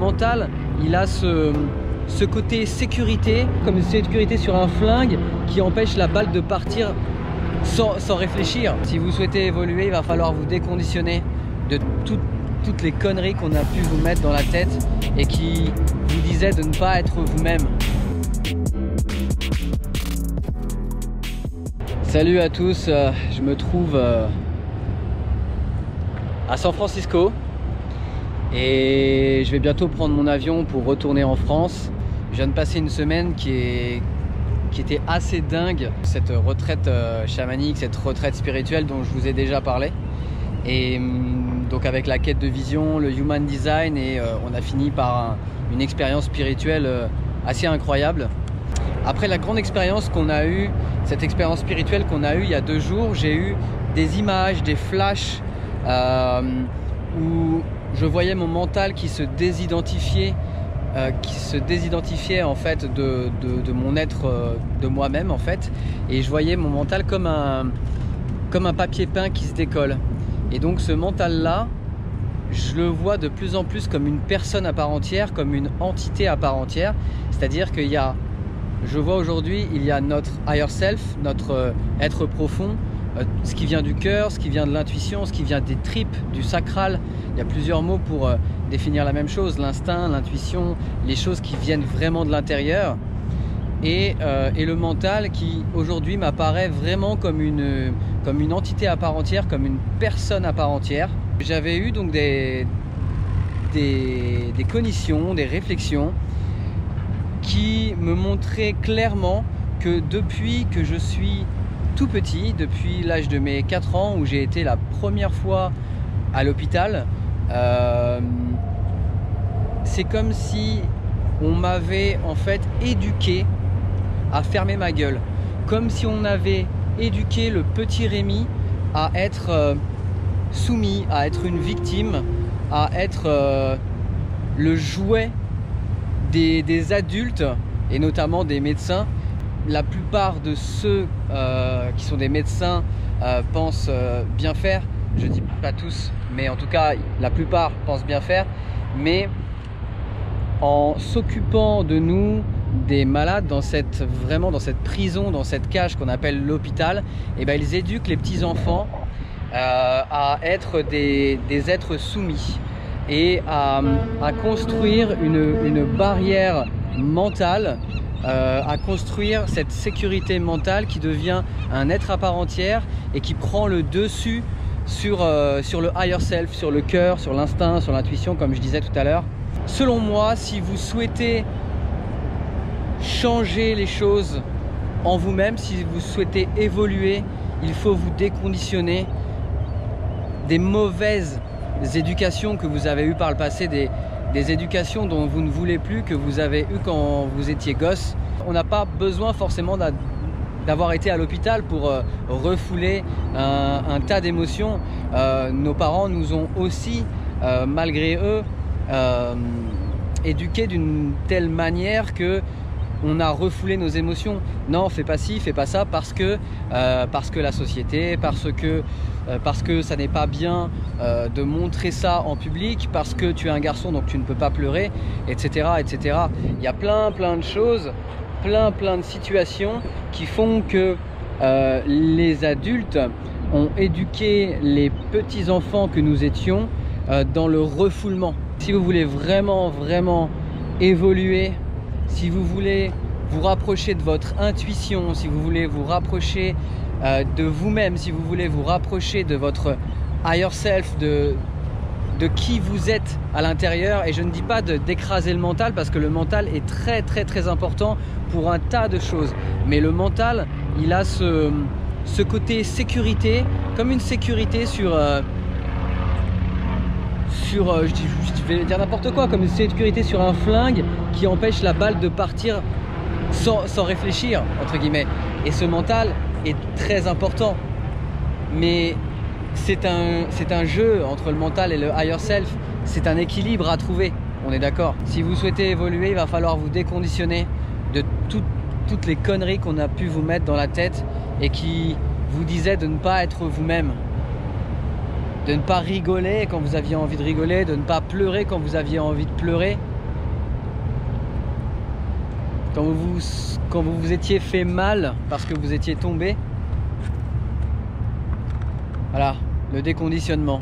mental, il a ce côté sécurité, comme une sécurité sur un flingue qui empêche la balle de partir sans réfléchir. Si vous souhaitez évoluer, il va falloir vous déconditionner de toutes les conneries qu'on a pu vous mettre dans la tête et qui vous disaient de ne pas être vous-même. Salut à tous, je me trouve à San Francisco et je vais bientôt prendre mon avion pour retourner en France. Je viens de passer une semaine qui était assez dingue, cette retraite chamanique, cette retraite spirituelle dont je vous ai déjà parlé. Et donc avec la quête de vision, le human design, et on a fini par une expérience spirituelle assez incroyable. Après la grande expérience qu'on a eue, cette expérience spirituelle qu'on a eue il y a 2 jours, j'ai eu des images, des flashs où je voyais mon mental qui se désidentifiait en fait de mon être, de moi-même en fait, et je voyais mon mental comme un papier peint qui se décolle. Et donc ce mental-là, je le vois de plus en plus comme une personne à part entière, comme une entité à part entière. C'est-à-dire qu'il y a, je vois aujourd'hui, il y a notre higher self, notre être profond, ce qui vient du cœur, ce qui vient de l'intuition, ce qui vient des tripes, du sacral. Il y a plusieurs mots pour définir la même chose, l'instinct, l'intuition, les choses qui viennent vraiment de l'intérieur. Et le mental qui aujourd'hui m'apparaît vraiment comme une entité à part entière, comme une personne à part entière. J'avais eu donc des cognitions, des réflexions qui me montraient clairement que depuis que je suis tout petit, depuis l'âge de mes 4 ans où j'ai été la première fois à l'hôpital, c'est comme si on m'avait en fait éduqué à fermer ma gueule, comme si on avait éduqué le petit Rémi à être soumis, à être une victime, à être le jouet des adultes et notamment des médecins. La plupart de ceux qui sont des médecins pensent bien faire, je dis pas tous, mais en tout cas la plupart pensent bien faire, mais en s'occupant de nous, des malades, vraiment dans cette prison, dans cette cage qu'on appelle l'hôpital, et ben ils éduquent les petits enfants à être des êtres soumis et à construire une barrière mentale, à construire cette sécurité mentale qui devient un être à part entière et qui prend le dessus sur le higher self, sur le cœur, sur l'instinct, sur l'intuition, comme je disais tout à l'heure. Selon moi, si vous souhaitez changer les choses en vous-même, si vous souhaitez évoluer, il faut vous déconditionner des mauvaises éducations que vous avez eues par le passé, des éducations dont vous ne voulez plus, que vous avez eues quand vous étiez gosse. On n'a pas besoin forcément d'avoir été à l'hôpital pour refouler un tas d'émotions. Nos parents nous ont aussi, malgré eux, éduqués d'une telle manière que on a refoulé nos émotions. Non, fais pas ci, fais pas ça, parce que la société, parce que ça n'est pas bien de montrer ça en public, parce que tu es un garçon donc tu ne peux pas pleurer, etc., etc. Il y a plein de choses, plein de situations qui font que les adultes ont éduqué les petits enfants que nous étions dans le refoulement. Si vous voulez vraiment évoluer, si vous voulez vous rapprocher de votre intuition, si vous voulez vous rapprocher de vous-même, si vous voulez vous rapprocher de votre higher self, de qui vous êtes à l'intérieur, et je ne dis pas d'écraser le mental parce que le mental est très important pour un tas de choses, mais le mental, il a ce côté sécurité, comme une sécurité je vais dire n'importe quoi, comme une sécurité sur un flingue qui empêche la balle de partir sans réfléchir, entre guillemets. Et ce mental est très important, mais c'est un jeu entre le mental et le higher self. C'est un équilibre à trouver, on est d'accord. Si vous souhaitez évoluer, il va falloir vous déconditionner de toutes les conneries qu'on a pu vous mettre dans la tête et qui vous disaient de ne pas être vous-même, de ne pas rigoler quand vous aviez envie de rigoler, de ne pas pleurer quand vous aviez envie de pleurer, quand vous vous étiez fait mal parce que vous étiez tombé. Voilà, le déconditionnement.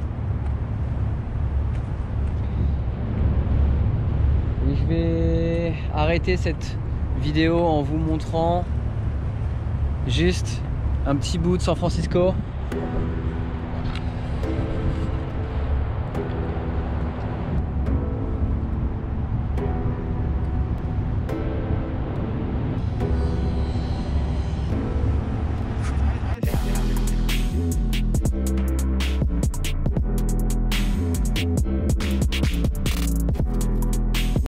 Et je vais arrêter cette vidéo en vous montrant juste un petit bout de San Francisco.